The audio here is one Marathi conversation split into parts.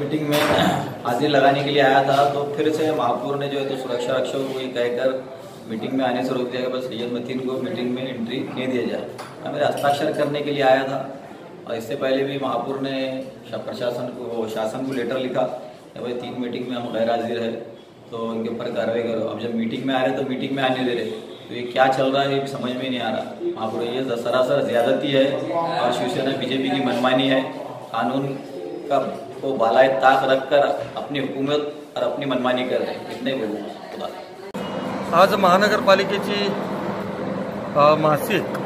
मीटिंग में हाजिरी लगाने के लिए आया था, तो फिर से महापौर ने जो है तो सुरक्षा रक्षकों को ये कहकर मीटिंग में आने से रोक दिया कि बस सैयद मतीन को मीटिंग में एंट्री नहीं दिया जाए। मैं मेरे हस्ताक्षर करने के लिए आया था और इससे पहले भी महापौर ने शासन को लेटर लिखा कि भाई 3 मीटिंग में हम गैर हाजिर है तो इनके ऊपर कार्रवाई करो। अब जब मीटिंग में आ रहे तो मीटिंग में आने दे रहे, तो ये क्या चल रहा है ये भी समझ में नहीं आ रहा। महापौर ये सरासर ज्यादती है और शिवसेना बीजेपी की मनमानी है। कानून का को बालाए ताक रखकर अपनी हुकूमत और अपनी मनमानी कर रहे हैं, इतने बोलूँगा। आज महानगरपालिकेची मासिक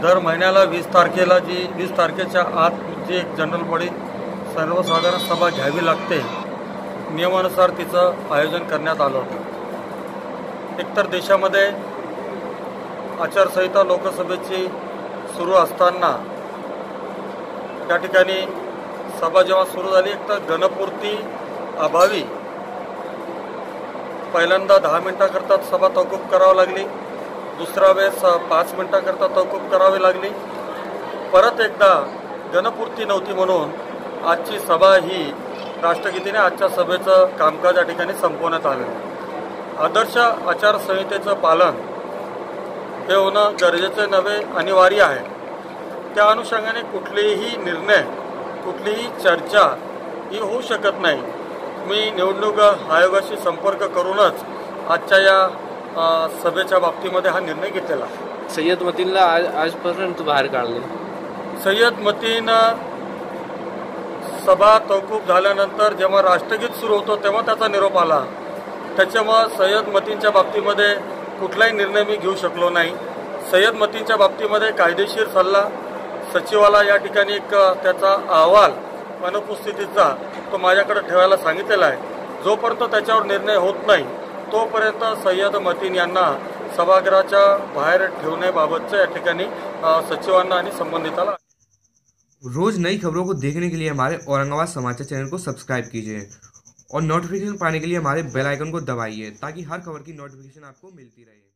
दर महिन्याला 20 तारखेच्या आत जी एक जनरल बॉडी सर्वसाधारण सभा घ्यावी लागते, नियमानुसार तिचं आयोजन करण्यात आलं होतं। एकतर देशामध्ये आचारसंहिता लोकसभेची सुरू असताना त्या ठिकाणी सभा जेव्हा सुरू झाली, एक तर गणपूर्ती अभावी पहिल्यांदा 10 मिनिटाकरता सभा तहकूब करावी लागली, दुसरा वेळेस 5 मिनिटाकरता तहकूब करावी लागली, परत एकदा गणपूर्ती नव्हती म्हणून आजची सभा ही राष्ट्रगीतीने आजच्या सभेचं कामकाज या ठिकाणी संपवण्यात आलं। आदर्श आचारसंहितेचं पालन हे होणं गरजेचे नव्हे, अनिवार्य आहे। त्या अनुषंगाने कुठलेही निर्णय, कुठलीही चर्चा ही होऊ शकत नाही। मी निवडणूक आयोगाशी संपर्क करूनच आजच्या या सभेच्या बाबतीमध्ये हा निर्णय घेतलेला। सय्यद मतीनला आजपर्यंत बाहेर काढले। सय्यद मतीन सभा तहकूब झाल्यानंतर जेव्हा राष्ट्रगीत सुरू होतो तेव्हा त्याचा निरोप आला, त्याच्यामुळे सय्यद मतीनच्या बाबतीमध्ये कुठलाही निर्णय मी घेऊ शकलो नाही। सय्यद मतीनच्या बाबतीमध्ये कायदेशीर सल्ला सचिवाला या ठिकाणी एक त्याचा अहवाल अनुपस्थितीचा तो माझ्याकडे ठेवायला सांगितलेला आहे। जोपर्यंत त्याच्यावर निर्णय होत नाही तोपर्यंत सय्यद मतीन यांना सभागृहाच्या बाहेर ठेवण्याबाबतच्या या ठिकाणी सचिवांना आणि संबंधिताला। रोज नई खबरों को देखने के लिए हमारे औरंगाबाद समाचार चैनल को सब्सक्राइब कीजिए और नोटिफिकेशन पाने के लिए हमारे बेल आइकन को दबाइए ताकि हर खबर की नोटिफिकेशन आपको मिलती रहे।